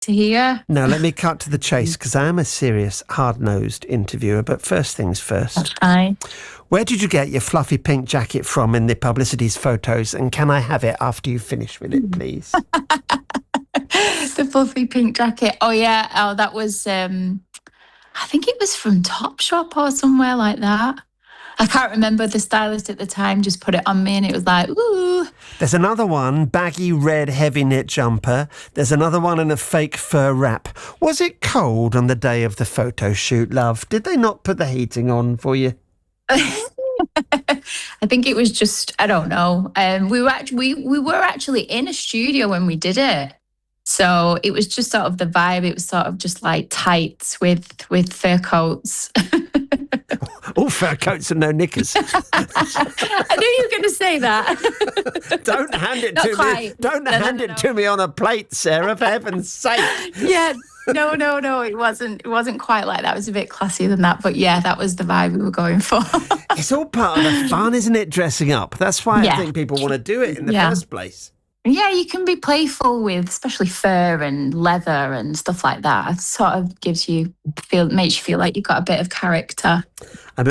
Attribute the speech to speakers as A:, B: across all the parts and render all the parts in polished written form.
A: to hear.
B: Now, let me cut to the chase, because I am a serious, hard-nosed interviewer. But first things first.
A: That's fine.
B: Where did you get your fluffy pink jacket from in the publicity's photos? And can I have it after you finish with it, please?
A: The fluffy pink jacket. Oh, yeah. Oh, that was, I think it was from Topshop or somewhere like that. I can't remember. The stylist at the time just put it on me and it was like, ooh.
B: There's another one, baggy red heavy knit jumper. There's another one in a fake fur wrap. Was it cold on the day of the photo shoot, love? Did they not put the heating on for you?
A: I think it was just, I don't know. We were actually in a studio when we did it. So it was just sort of the vibe. It was sort of just like tights with fur coats.
B: All fur coats and no knickers.
A: I knew you were going to say that.
B: Don't hand it
A: Not
B: to
A: quite.
B: me. Don't hand it to me on a plate, Sarah, for heaven's sake.
A: Yeah. No. It wasn't quite like that. It was a bit classier than that. But yeah, that was the vibe we were going for.
B: It's all part of the fun, isn't it, dressing up? That's why I think people want to do it in the first place.
A: Yeah, you can be playful with especially fur and leather and stuff like that. It sort of makes you feel like you've got a bit of character.
B: I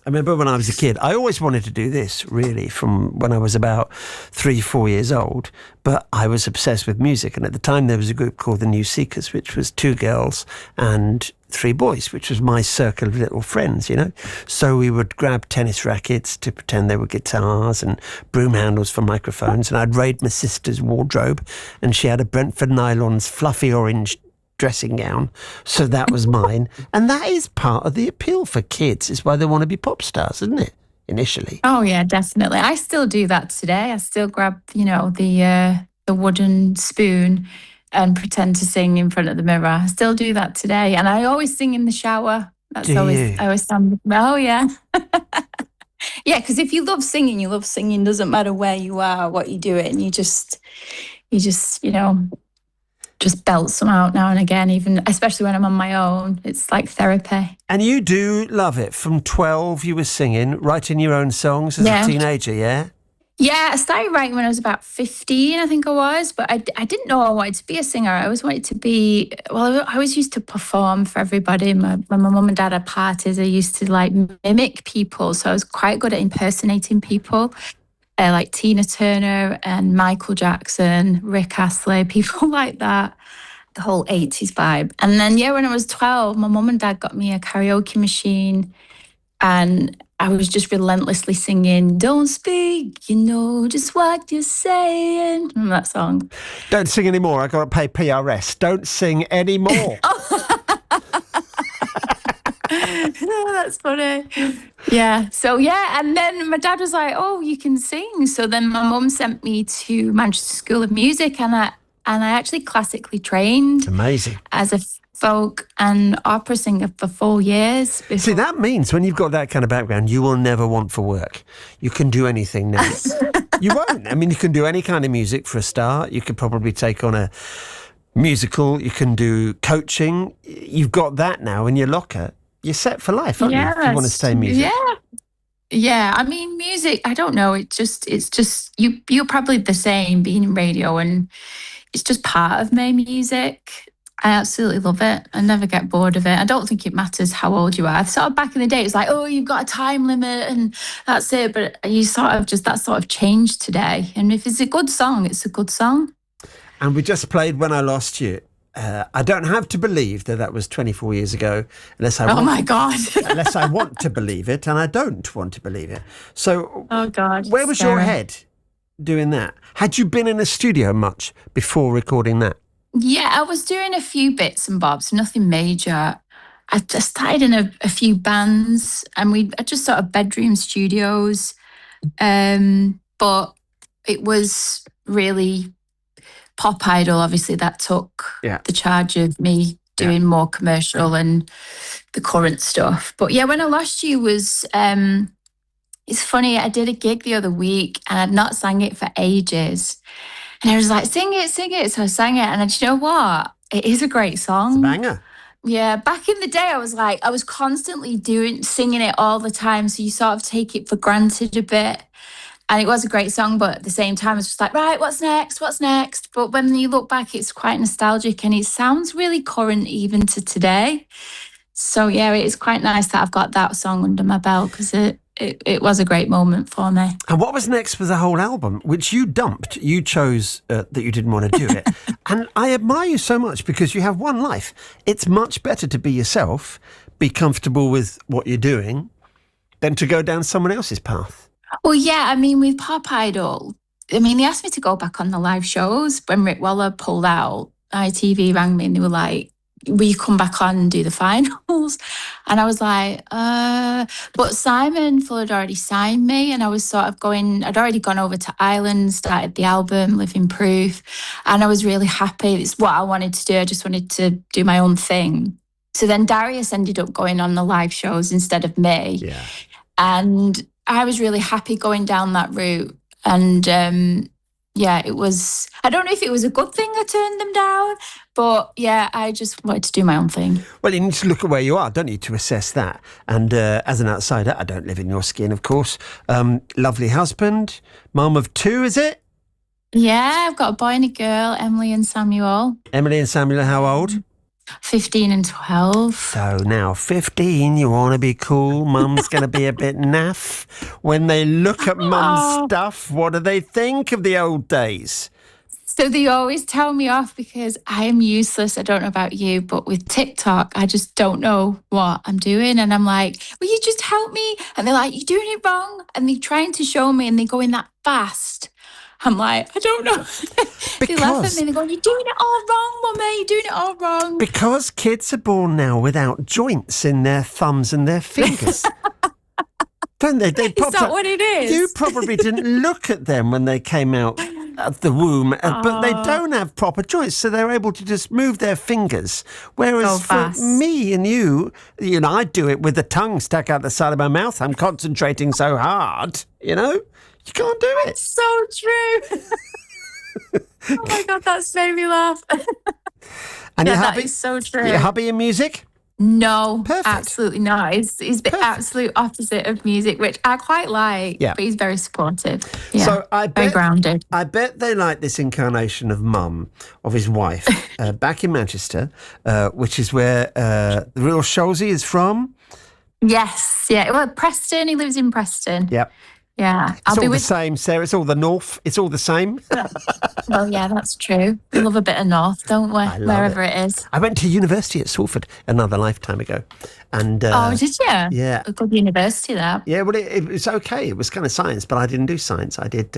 B: remember when I was a kid, I always wanted to do this, really, from when I was about 3-4 years old. But I was obsessed with music. And at the time, there was a group called the New Seekers, which was 2 girls and 3 boys, which was my circle of little friends, you know. So we would grab tennis rackets to pretend they were guitars and broom handles for microphones. And I'd raid my sister's wardrobe. And she had a Brentford Nylon's fluffy orange dressing gown, so that was mine. And that is part of the appeal for kids, is why they want to be pop stars, isn't it, initially?
A: Oh yeah, definitely. I still do that today. I still grab the wooden spoon and pretend to sing in front of the mirror. I still do that today, and I always sing in the shower. I always stand. Oh yeah. Yeah, because if you love singing, you love singing. Doesn't matter where you are, what you do it, and you just just belt some out now and again, even especially when I'm on my own. It's like therapy.
B: And you do love it. From 12, you were singing, writing your own songs as a teenager, yeah?
A: Yeah, I started writing when I was about 15, I think I was, but I didn't know I wanted to be a singer. I always wanted to be, I always used to perform for everybody. When my mum and dad had parties, I used to like mimic people. So I was quite good at impersonating people. Like Tina Turner and Michael Jackson, Rick Astley, people like that, the whole 80s vibe. And then, when I was 12, my mum and dad got me a karaoke machine and I was just relentlessly singing, "Don't speak, you know just what you're saying." Remember that song?
B: Don't sing anymore. I got to pay PRS. Don't sing anymore.
A: Oh, that's funny. Yeah. So, and then my dad was like, "Oh, you can sing." So then my mum sent me to Manchester School of Music and I actually classically trained.
B: Amazing.
A: As a folk and opera singer for 4 years.
B: See, that means when you've got that kind of background, you will never want for work. You can do anything now. You won't. I mean, you can do any kind of music for a start. You could probably take on a musical. You can do coaching. You've got that now in your locker. You're set for life, aren't you? If you want to stay in music.
A: Yeah. I mean, music, I don't know. It's just you're probably the same being in radio, and it's just part of my music. I absolutely love it. I never get bored of it. I don't think it matters how old you are. Sort of back in the day, it was like, oh, you've got a time limit and that's it. But you that sort of changed today. And if it's a good song, it's a good song.
B: And we just played When I Lost You. I don't have to believe that was 24 years ago, unless I
A: my God.
B: unless I want to believe it, and I don't want to believe it. So,
A: oh God,
B: where was your head doing that? Had you been in a studio much before recording that?
A: Yeah, I was doing a few bits and bobs, nothing major. I started in a few bands, and I just sort of bedroom studios, but it was really Pop Idol, obviously, that took the charge of me doing more commercial and the current stuff. But When I Lost You was, it's funny, I did a gig the other week and I'd not sang it for ages. And I was like, sing it. So I sang it. And you know what? It is a great song.
B: It's a banger.
A: Yeah, back in the day, I was constantly singing it all the time. So you sort of take it for granted a bit. And it was a great song, but at the same time, it's just like, right, what's next? What's next? But when you look back, it's quite nostalgic and it sounds really current even to today. So yeah, it's quite nice that I've got that song under my belt because it was a great moment for me.
B: And what was next for the whole album, which you dumped? You chose that you didn't want to do it. And I admire you so much because you have one life. It's much better to be yourself, be comfortable with what you're doing, than to go down someone else's path.
A: Well, yeah, I mean, with Pop Idol, I mean, they asked me to go back on the live shows when Rick Waller pulled out. ITV rang me and they were like, will you come back on and do the finals? And I was like, but Simon Full had already signed me and I was sort of I'd already gone over to Ireland, started the album, Living Proof, and I was really happy. It's what I wanted to do. I just wanted to do my own thing. So then Darius ended up going on the live shows instead of me.
B: Yeah.
A: And I was really happy going down that route. And yeah, it was, I don't know if it was a good thing I turned them down, but yeah, I just wanted to do my own thing.
B: Well, you need to look at where you are, don't you, to assess that. And as an outsider, I don't live in your skin, of course. Lovely husband, mum of 2, is it?
A: Yeah, I've got a boy and a girl, Emily and Samuel.
B: Emily and Samuel are how old?
A: 15 and 12.
B: So now 15, you want to be cool. Mum's going to be a bit naff. When they look at mum's stuff, what do they think of the old days?
A: So they always tell me off because I am useless. I don't know about you, but with TikTok, I just don't know what I'm doing. And I'm like, will you just help me? And they're like, you're doing it wrong. And they're trying to show me and they're going that fast. I'm like, I don't know. They laugh at me. They're going, you're doing it all wrong, Mummy. You're doing it all wrong.
B: Because kids are born now without joints in their thumbs and their fingers. Don't they?
A: Is that what it is?
B: You probably didn't look at them when they came out of the womb, but they don't have proper joints, so they're able to just move their fingers. Whereas for me and you know, I do it with the tongue stuck out the side of my mouth. I'm concentrating so hard, you know? You can't do it.
A: It's so true. Oh my God, that's made me laugh.
B: And
A: yeah, that is so true.
B: Your hobby in music?
A: No,
B: Perfect.
A: Absolutely not. He's the absolute opposite of music, which I quite like, but he's very supportive. Yeah,
B: so
A: very grounded.
B: I bet they like this incarnation of Mum, of his wife, back in Manchester, which is where the real SHOLZ-Y is from.
A: Yes, yeah. Well, Preston, he lives in Preston.
B: Yep.
A: Yeah.
B: It's all the same, Sarah. It's all the north. It's all the same.
A: Well, yeah, that's true. We love a bit of north, don't we? Wherever it is.
B: I went to university at Salford another lifetime ago. And
A: oh, did you?
B: Yeah.
A: A good university there.
B: Yeah, well, it was okay. It was kind of science, but I didn't do science. I did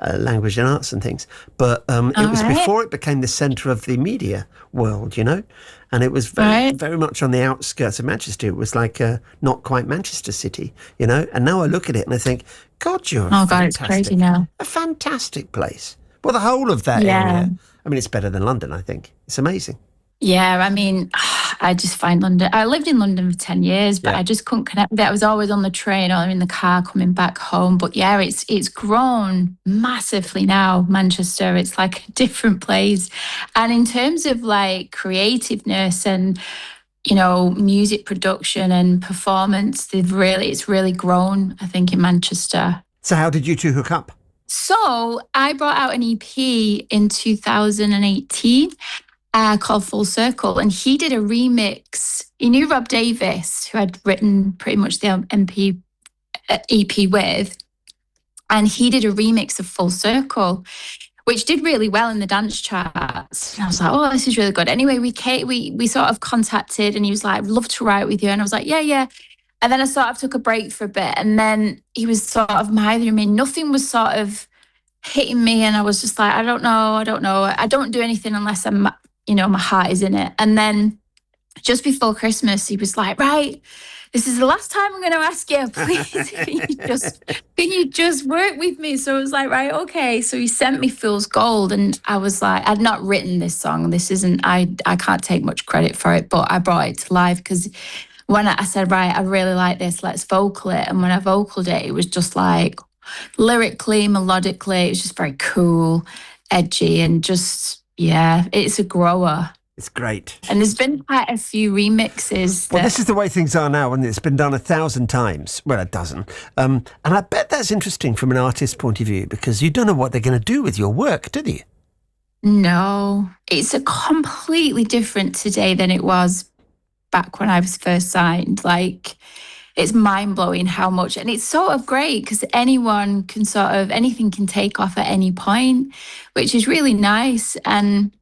B: language and arts and things. But it was before it became the centre of the media world, you know? And it was very much on the outskirts of Manchester. It was like not quite Manchester City, you know? And now I look at it and I think, God,
A: it's crazy now.
B: A fantastic place. Well, the whole of that area. I mean, it's better than London, I think. It's amazing.
A: Yeah, I mean, I just find London. I lived in London for 10 years, but I just couldn't connect with it. I was always on the train or in the car coming back home. But yeah, it's grown massively now, Manchester. It's like a different place. And in terms of like creativeness and, you know, music production and performance, it's really grown, I think, in Manchester.
B: So how did you two hook up?
A: So I brought out an EP in 2018. Called Full Circle, and he did a remix. He knew Rob Davis, who I'd written pretty much the EP with, and he did a remix of Full Circle, which did really well in the dance charts. And I was like, oh, this is really good. Anyway, we sort of contacted, and he was like, I'd love to write with you. And I was like, yeah. And then I sort of took a break for a bit, and then he was sort of mithering me. Nothing was sort of hitting me, and I was just like, I don't know. I don't do anything unless I'm, you know, my heart is in it. And then just before Christmas, he was like, right, this is the last time I'm going to ask you, please, can you just work with me? So I was like, right, okay. So he sent me Fool's Gold, and I was like, I'd not written this song. This isn't, I can't take much credit for it, but I brought it to life because when I said, right, I really like this, let's vocal it. And when I vocaled it, it was just like lyrically, melodically, it was just very cool, edgy, and just, yeah, it's a grower.
B: It's great.
A: And there's been quite a few remixes.
B: Well, this is the way things are now, and it's been done 1,000 times. Well, a dozen. And I bet that's interesting from an artist's point of view, because you don't know what they're going to do with your work, do you?
A: No, it's a completely different today than it was back when I was first signed. Like, it's mind-blowing how much, and it's sort of great because anyone can anything can take off at any point, which is really nice. And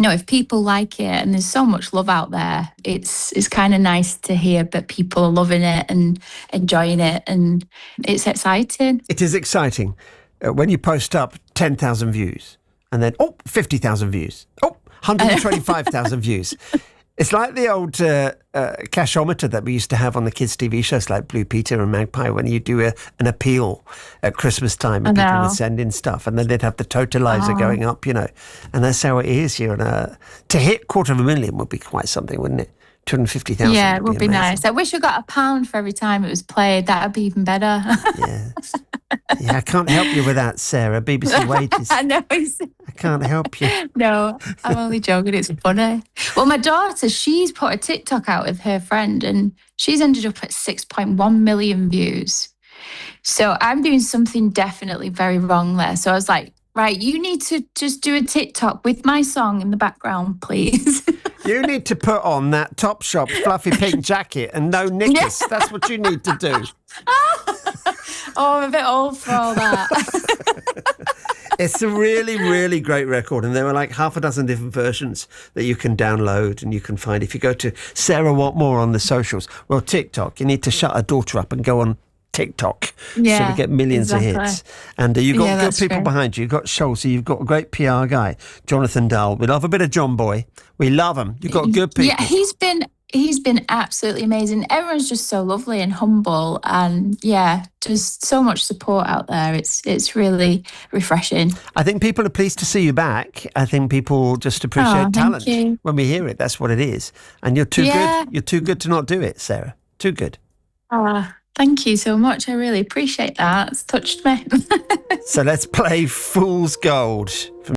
A: if people like it, and there's so much love out there, it's kind of nice to hear that people are loving it and enjoying it, and it's exciting.
B: It is exciting when you post up 10,000 views, and then 50,000 views, 125,000 views. It's like the old cashometer that we used to have on the kids' TV shows like Blue Peter and Magpie, when you do an appeal at Christmas time and people would send in stuff, and then they'd have the totalizer going up, and that's how it is here. And to hit 250,000 would be quite something, wouldn't it? 250,000.
A: Yeah, it would be nice. I wish I got £1 for every time it was played. That would be even better.
B: Yeah, I can't help you with that, Sarah. BBC Wages.
A: I know.
B: I can't help you.
A: No, I'm only joking. It's funny. Well, my daughter, she's put a TikTok out with her friend, and she's ended up at 6.1 million views. So I'm doing something definitely very wrong there. So I was like, right, you need to just do a TikTok with my song in the background, please.
B: You need to put on that Topshop fluffy pink jacket and no knickers. That's what you need to do.
A: I'm a bit old for all that.
B: It's a really, really great record, and there are like half a dozen different versions that you can download and you can find. If you go to Sarah Whatmore on the socials, well, TikTok, you need to shut her daughter up and go on TikTok, so we get millions of hits. And you've got good people behind you. You've got SHOLZ-Y, you've got a great PR guy, Jonathan Dahl. We love a bit of John Boy. We love him. You've got good people.
A: Yeah, he's been absolutely amazing. Everyone's just so lovely and humble, and just so much support out there. It's really refreshing.
B: I think people are pleased to see you back. I think people just appreciate talent when we hear it. That's what it is. And you're too good. You're too good to not do it, Sarah. Too good.
A: Thank you so much. I really appreciate that. It's touched me.
B: So let's play Fool's Gold.